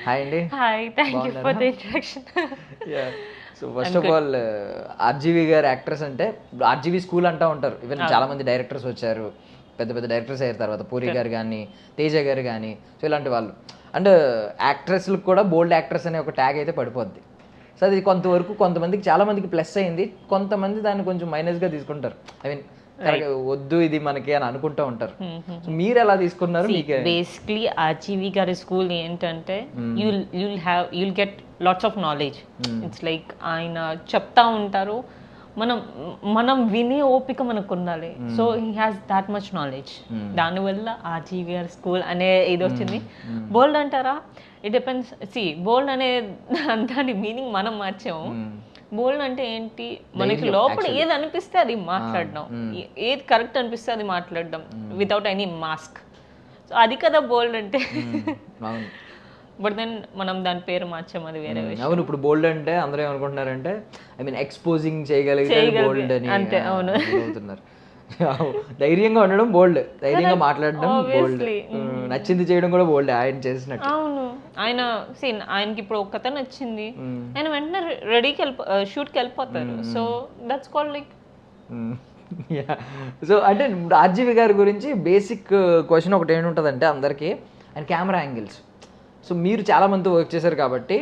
Hi అండి. Hi, thank you for the introduction. So first of all RGV గారు actress అంటే RGV school అంటూ ఉంటారు. ఈవెన్ చాలా మంది డైరెక్టర్స్ వచ్చారు, పెద్ద పెద్ద డైరెక్టర్స్ అయ్యారు తర్వాత, పూరి గారు కానీ తేజ గారు కానీ, సో ఇలాంటి వాళ్ళు. అండ్ యాక్ట్రెస్లకు కూడా బోల్డ్ యాక్ట్రెస్ అనే ఒక ట్యాగ్ అయితే పడిపోద్ది. సో అది కొంతవరకు కొంతమందికి, చాలా మందికి ప్లస్ అయింది, కొంతమంది దాన్ని కొంచెం మైనస్గా తీసుకుంటారు. ఐ మీన్ వద్దు ఇది మనకి అని అనుకుంటూ ఉంటారు. సో మీరు ఎలా తీసుకున్నారు? బేసిక్లీ ఆర్జీవి గారి స్కూల్ ఏంటంటే you'll get lots of knowledge. It's like ఆయన చెప్తా ఉంటారు, మనం వినే ఓపిక మనకు ఉండాలి. So he has that much knowledge. దానివల్ల ఆర్జీవి గారి స్కూల్ అనే ఇది వచ్చింది. బోల్డ్ అంటారా? It depends. బోల్డ్ అనే దాని మీనింగ్ మనం మార్చాము. బోల్డ్ అంటే ఏంటి, మనకి లోపల ఏది అనిపిస్తే అది మాట్లాడడం, ఏది కరెక్ట్ అనిపిస్తే అది మాట్లాడడం వితౌట్ ఎనీ మాస్క్. సో అది కదా బోల్డ్ అంటే. బట్ దెన్ మనం దాని పేరు మార్చాం, అది వేరే విషయం. అవును, ఇప్పుడు బోల్డ్ అంటే అందరూ ఏమనుకుంటున్నారంటే ఐ మీన్ ఎక్స్పోజింగ్ చేయగలిగితే బోల్డ్ అని అంటే. అవును, అవుతున్నారు. ధైర్యంగా ఉండడం బోల్డ్, ధైర్యంగా మాట్లాడడం బోల్డ్, నచ్చింది చేయడం కూడా బోల్డ్ ఆయన చేసినట్టు. అవును, ఆయనకి ఇప్పుడు ఒక్కత నచ్చింది, ఆయన వెంటనే రెడీకి షూట్కి వెళ్ళిపోతారు. So that's called like. So అంటే ఆర్జీవి గారి గురించి బేసిక్ క్వశ్చన్ ఒకటి ఏంటుంటుందంటే అందరికీ, ఆయన కెమెరా యాంగిల్స్. సో మీరు చాలా మంది వర్క్ చేశారు కాబట్టి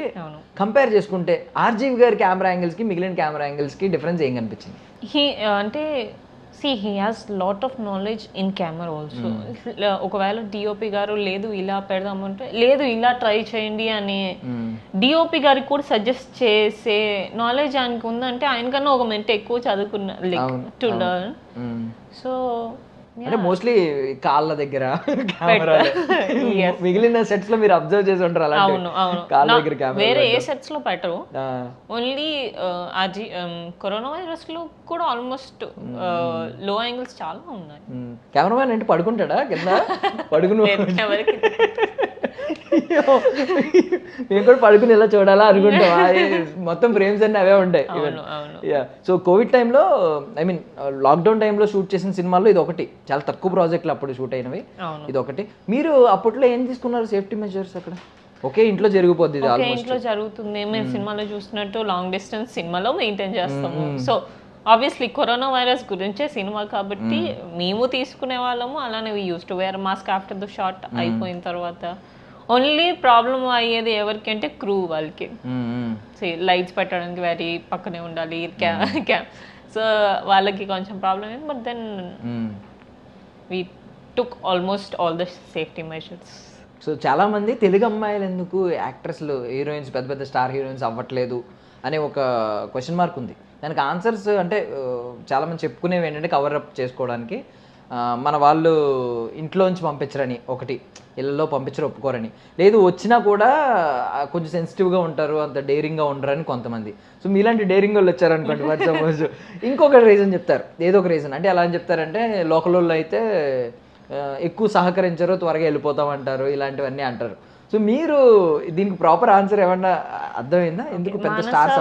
కంపేర్ చేసుకుంటే ఆర్జీవి గారి కెమెరా యాంగిల్స్కి మిగిలిన కెమెరా యాంగిల్స్కి డిఫరెన్స్ ఏం కనిపించింది? అంటే he has lot of knowledge in camera also. ఒకవేళ డిఓపి గారు లేదు ఇలా పెడదామంటే, లేదు ఇలా ట్రై చేయండి అని డిఓపి గారికి కూడా సజెస్ట్ చేసే నాలెడ్జ్ ఆయనకు ఉందంటే, ఆయనకన్నా ఒక మెంట ఎక్కువ చదువుకున్న లైక్ టు లెర్న్. సో అంటే మోస్ట్లీ కాళ్ళ దగ్గర మిగిలిన సెట్స్ లో మీరు అబ్జర్వ్ చేసి ఉంటారు అలా. కాళ్ళ దగ్గర కెమెరా వేరే ఏ సెట్స్ లో పెట్టరు, ఓన్లీ కరోనా వైరస్ లో కూడా ఆల్మోస్ట్ లో యాంగిల్స్ చాలా ఉన్నాయి. కెమెరామెన్ అంటే పడుకుంటాడా కింద? పడుకుని మేము కూడా పడుకుని ఎలా చూడాలా అనుకుంటాం, మొత్తం ఫ్రేమ్స్ అన్ని అవే ఉంటాయి. సో కోవిడ్ టైంలో, ఐ మీన్ లాక్డౌన్ టైంలో షూట్ చేసిన సినిమాల్లో ఇది ఒకటి, చాలా తక్కువ ప్రాజెక్టులు అప్పుడు షూట్ అయినవి, ఇది ఒకటి. మీరు అప్పట్లో ఏం తీసుకున్నారు సేఫ్టీ మెజర్స్? అక్కడ ఒకే ఇంట్లో జరిగిపోద్ది, ఇంట్లో జరుగుతుంది. మేము సినిమాలో చూసినట్టు లాంగ్ డిస్టెన్స్ సినిమాలో మెయింటైన్ చేస్తాము. సో ఆబ్వియస్లీ కరోనా వైరస్ గురించే సినిమా కాబట్టి మేము తీసుకునే వాళ్ళము. అలానే we use to wear mask after the shot అయిపోయిన తర్వాత. ఓన్లీ ప్రాబ్లం అయ్యేది ఎవరికి అంటే క్రూ వాళ్ళకి. లైట్స్ పెట్టడానికి వేరే పక్కనే ఉండాలి, సో వాళ్ళకి కొంచెం ప్రాబ్లం అయింది. But then we took almost all the safety measures. So చాలామంది తెలుగు అమ్మాయిలు ఎందుకు యాక్ట్రెస్లు, హీరోయిన్స్, పెద్ద పెద్ద స్టార్ హీరోయిన్స్ అవ్వట్లేదు అనే ఒక క్వశ్చన్ మార్క్ ఉంది. దానికి ఆన్సర్స్ అంటే చాలామంది చెప్పుకునేవి ఏంటంటే కవర్ అప్ చేసుకోవడానికి, మన వాళ్ళు ఇంట్లోంచి పంపించరని ఒకటి, ఇళ్ళలో పంపించరు, ఒప్పుకోరని. లేదు వచ్చినా కూడా కొంచెం సెన్సిటివ్గా ఉంటారు, అంత డేరింగ్గా ఉండరని కొంతమంది. సో మీలాంటి డేరింగ్ వాళ్ళు వచ్చారనుకోండి, ఫర్ సపోజ్ ఇంకొక రీజన్ చెప్తారు, ఏదో ఒక రీజన్. అంటే ఎలా అని చెప్తారంటే లోకల్ వాళ్ళు అయితే ఎక్కువ సహకరించరు, త్వరగా వెళ్ళిపోతామంటారు, ఇలాంటివన్నీ అంటారు. సో మీరు దీనికి ప్రాపర్ ఆన్సర్ ఏమన్నా అర్థమైందా? ఎందుకు పెద్ద స్టార్స్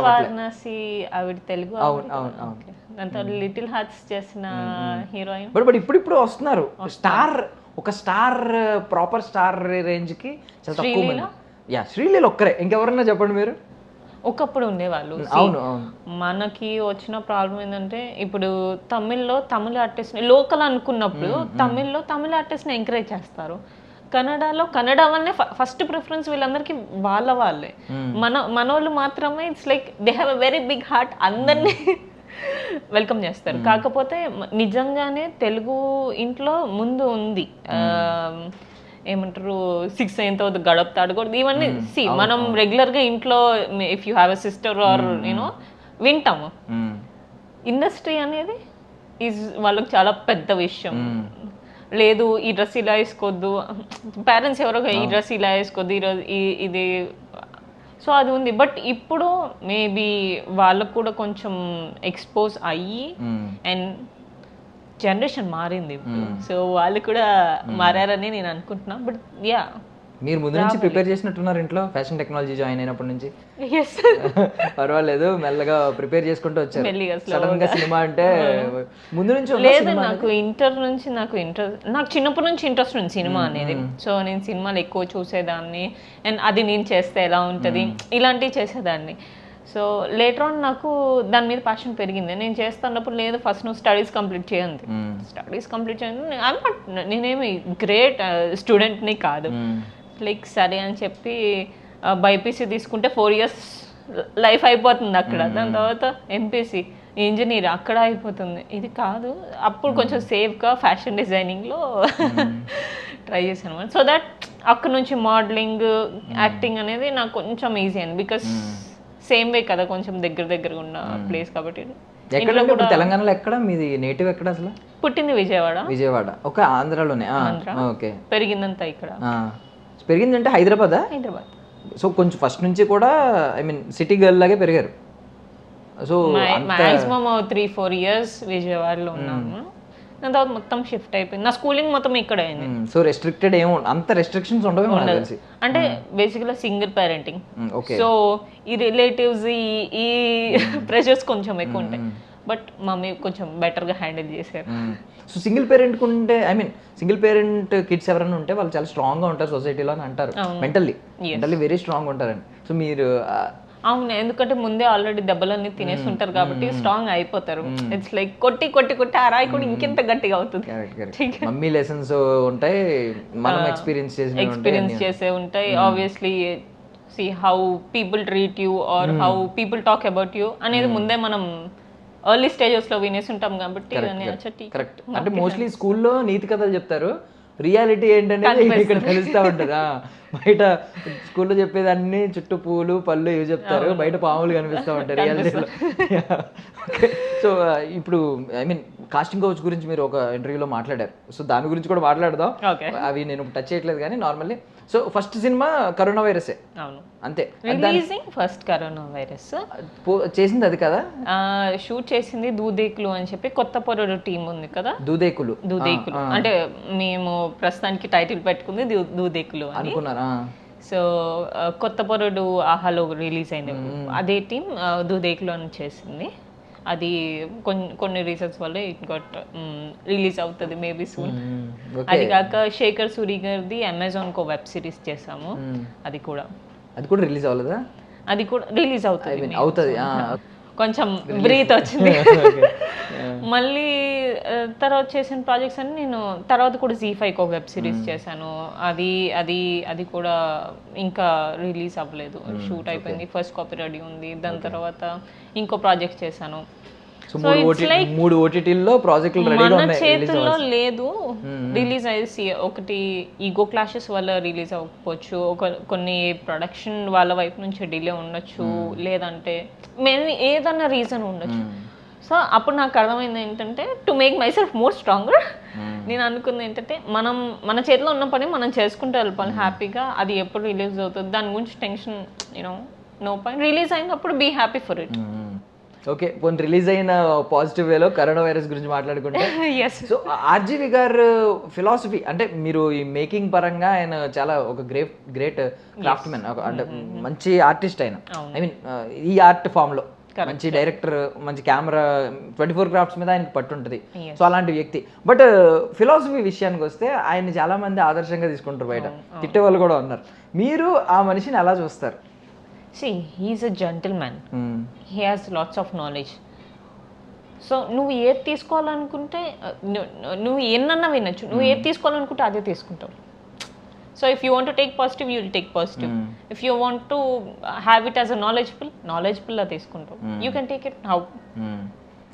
ఆవిడ తెలుగు, అవును అవును అవును, దాంతో లిటిల్ హార్ట్స్ చేసిన హీరోయిన్. బట్ ఇప్పుడు వస్తున్నారు స్టార్, ఒక స్టార్, ప్రాపర్ స్టార్ రేంజ్ కి చాలా తక్కువ మంది. శ్రీలీల ఒక్కరే, ఇంకెవరన్నా చెప్పండి మీరు. ఒకప్పుడు ఉండేవాళ్ళు. అవును అవును. మనకి వచ్చిన ప్రాబ్లం ఏంటంటే, ఇప్పుడు తమిళ్లో తమిళ ఆర్టిస్ట్ లోకల్ అనుకున్నప్పుడు తమిళ్లో తమిళ ఆర్టిస్ట్ ని ఎంకరేజ్ చేస్తారు, కన్నడలో కన్నడ వల్లనే ఫస్ట్ ప్రిఫరెన్స్ వీళ్ళందరికీ వాళ్ళే. మనోళ్ళు మాత్రమే it's like they have a very big heart, అందరినీ వెల్కమ్ చేస్తారు. కాకపోతే నిజంగానే తెలుగు ఇంట్లో ముందు ఉంది, ఏమంటారు 6 అయిన తర్వాత గడపతాడు కూడా, ఇవన్నీ మనం రెగ్యులర్ గా ఇంట్లో if you have a sister or you know వింటాము. ఇండస్ట్రీ అనేది ఈజ్ వాళ్ళకి చాలా పెద్ద విషయం. లేదు ఈ డ్రెస్ ఇలా వేసుకోవద్దు, పేరెంట్స్ ఎవరో ఈ డ్రెస్ ఇలా వేసుకోవద్దు, ఈరోజు ఇది, సో అది ఉంది. బట్ ఇప్పుడు మేబీ వాళ్ళకు కూడా కొంచెం ఎక్స్పోజ్ అయ్యి, అండ్ జనరేషన్ మారింది ఇప్పుడు, సో వాళ్ళు కూడా మారారని నేను అనుకుంటున్నా. బట్ మీరు ముందు నుంచి ప్రిపేర్ చేసినట్టున్నారు ఇంట్లో ఫ్యాషన్ టెక్నాలజీ జాయిన్ అయినప్పటి నుంచి. ఎస్ పర్వాలేదు, మెల్లగా ప్రిపేర్ చేసుకుంటూ వచ్చారు. మెల్లిగా సడన్ గా సినిమా అంటే ముందు నుంచి ఉందా లేదు, సినిమా? నాకు ఇంటర్ నుంచి నాకు చిన్నప్పటి నుంచి ఇంట్రెస్ట్ ఉంది సినిమా అనేది. సో నేను సినిమాలు ఎక్కువ చూసేదాన్ని, అండ్ అది నేను చేస్తే ఎలా ఉంటుంది ఇలాంటివి చేసేదాన్ని. సో లేటర్ ఆన్ నాకు దాని మీద ప్యాషన్ పెరిగింది. నేను చేస్తున్నప్పుడు లేదు, ఫస్ట్ నువ్వు స్టడీస్ కంప్లీట్ చేయండి, స్టడీస్ కంప్లీట్ చేయండి. నేనేమి గ్రేట్ స్టూడెంట్ని కాదు. లైక్ సరే అని చెప్పి బైపీసీ తీసుకుంటే 4 years లైఫ్ అయిపోతుంది అక్కడ. దాని తర్వాత ఎంపీసీ ఇంజనీర్ అక్కడ అయిపోతుంది. ఇది కాదు, అప్పుడు కొంచెం సేఫ్గా ఫ్యాషన్ డిజైనింగ్లో ట్రై చేశాను అనమాట. సో దట్ అక్కడ నుంచి మోడలింగ్, యాక్టింగ్ అనేది నాకు కొంచెం ఈజీ అయింది. బికాస్ సేమ్ వే కదా, కొంచెం దగ్గరగా ఉన్న ప్లేస్ కాబట్టి. ఎక్కడ ఇప్పుడు తెలంగాణలో ఎక్కడ మీది నేటివ్ ఎక్కడ అసలు? పుట్టింది విజయవాడ. ఒక ఆంధ్రాలోనే? ఓకే. పెరిగిందంతా ఇక్కడ. పెరిగిందంటే హైదరాబాద్. సో కొంచెం ఫస్ట్ నుంచి కూడా ఐ మీన్ సిటీ గర్ల్ లాగే పెరిగారు. సో మాక్సిమం 3-4 years విజయవాడలో ఉన్నాము. దాని తర్వాత మొత్తం షిఫ్ట్ అయిపోయింది. నా స్కూలింగ్ మొత్తం ఇక్కడ అయింది. సో రెస్ట్రిక్టెడ్ ఏమో అంత రెస్ట్రిక్షన్స్ ఉండవు తెలిసి. అంటే బేసిక్గా సింగిల్ పేరెంటింగ్. సో ఈ రిలేటివ్స్ ఈ ప్రెషర్స్ కొంచెం ఎక్కువ ఉంటాయి. బట్ మమ్మీ కొంచెం బెటర్గా హ్యాండిల్ చేశారు. సో సింగిల్ పేరెంట్ ఉంటే I mean single parent kids ఎవరైనా ఉంటే వాళ్ళు చాలా స్ట్రాంగ్గా ఉంటారు సొసైటీలో అని అంటారు. మెంటల్లీ వెరీ స్ట్రాంగ్ ఉంటారని. సో మీరు అవును, ఎందుకంటే ముందే ఆల్రెడీ దెబ్బలన్నీ తినేసి ఉంటారు కాబట్టి స్ట్రాంగ్ అయిపోతారు. ఇట్స్ లైక్ కొట్టి ఆ రాయి కూడా ఇంకెంత గట్టిగా అవుతుంది. మమ్మీ లెసన్స్ ఉంటాయి, మనం ఎక్స్పీరియన్స్ చేసే ఉంటాయి. Obviously see how people treat you or how people talk about you అనేది ముందే మనం ఎర్లీ స్టేజెస్ లో వినేసి ఉంటాం కాబట్టి. కరెక్ట్. అంటే మోస్ట్లీ స్కూల్లో నీతి కథలు చెప్తారు, రియాలిటీ ఏంటనేది ఇక్కడ తెలుస్తూ ఉంటుంది. బయట స్కూల్లో చెప్పేదాన్ని చుట్టూ పూలు పళ్ళు ఇవి చెప్తారు, బయట పాములు కనిపిస్తూ ఉంటాయి రియాలిటీలో. సో ఇప్పుడు ఐ మీన్ కాస్టింగ్ కౌచ్ గురించి మీరు ఒక ఇంటర్వ్యూలో మాట్లాడారు. సో దాని గురించి కూడా మాట్లాడదాం. అవి నేను టచ్ చేయట్లేదు కానీ normally. So first cinema corona వైరసే. అవును, అంతే. రిలీజింగ్ ఫస్ట్ కరోనా వైరస్ చేసింది అది కదా, షూట్ చేసింది దూదేకులు అని చెప్పి కొత్త పొరడు టీం ఉంది కదా. దూదేకులు అంటే మేము ప్రస్తుతానికి టైటిల్ పెట్టుకుంది దూదేకులు అనుకున్నారా. సో కొత్త పొరడు ఆహాలో రిలీజ్ అయింది, అదే టీం దూదేకులు అని చేసింది. అది కొన్ని రీజన్స్ వల్ల ఇట్ గట్ రిలీజ్ అవుతుంది మేబీ సూన్. అది కాక శేఖర్ సూరి గారిది అమెజాన్కో వెబ్ సిరీస్ చేసాము, అది కూడా రిలీజ్ అవ్వలేదా? అది కూడా రిలీజ్ అవుతుంది. కొంచెం బ్రీత్ వచ్చింది. మళ్ళీ తర్వాత చేసిన ప్రాజెక్ట్స్ అన్ని నేను తర్వాత కూడా Z5 ఒక వెబ్ సిరీస్ చేశాను. అది కూడా ఇంకా రిలీజ్ అవ్వలేదు, షూట్ అయిపోయింది, ఫస్ట్ కాపీ రెడీ ఉంది. దాని తర్వాత ఇంకో ప్రాజెక్ట్ చేశాను. మన చేతుల్లో లేదు రిలీజ్ అయ్యేసి. ఒకటి ఈగో క్లాషెస్ వల్ల రిలీజ్ అవ్వకపోవచ్చు, కొన్ని ప్రొడక్షన్ వాళ్ళ వైపు నుంచి డిలే ఉండొచ్చు, లేదంటే ఏదన్నా రీజన్ ఉండొచ్చు. సో అప్పుడు నాకు అర్థమైంది ఏంటంటే to make my self more stronger, నేను అనుకుంది ఏంటంటే మన చేతిలో ఉన్న పని మనం చేసుకుంటూ వెళ్ళిపోవాలి హ్యాపీగా. అది ఎప్పుడు రిలీజ్ అవుతుంది దాని గురించి టెన్షన్ నో పాయింట్. రిలీజ్ అయినప్పుడు be happy for it. Okay, పోనీ రిలీజ్ అయిన పాజిటివ్ వేలో కరోనా వైరస్ గురించి మాట్లాడుకుంటే, సో ఆర్జీవి గారు ఫిలాసఫీ అంటే మీరు ఈ మేకింగ్ పరంగా ఆయన చాలా ఒక గ్రేట్ క్రాఫ్ట్ మ్యాన్, అంటే మంచి ఆర్టిస్ట్ ఆయన. ఐ మీన్ ఈ ఆర్ట్ ఫామ్ లో మంచి డైరెక్టర్, మంచి కెమెరా, 24 క్రాఫ్ట్స్ మీద ఆయనకి పట్టు ఉంటుంది. సో అలాంటి వ్యక్తి. బట్ ఫిలాసఫీ విషయానికి వస్తే ఆయన చాలా మంది ఆదర్శంగా తీసుకుంటారు, బయట తిట్టే వాళ్ళు కూడా ఉన్నారు. మీరు ఆ మనిషిని ఎలా చూస్తారు? See, he's a gentleman. He has lots of knowledge. So నువ్వు ఏది తీసుకోవాలనుకుంటే నువ్వు ఎన్నన్నా వినొచ్చు, నువ్వు ఏది తీసుకోవాలనుకుంటే అదే తీసుకుంటావు. So if you want to take positive you will take positive. If you want to have it as a knowledgeable లా తీసుకుంటావు. You can take it how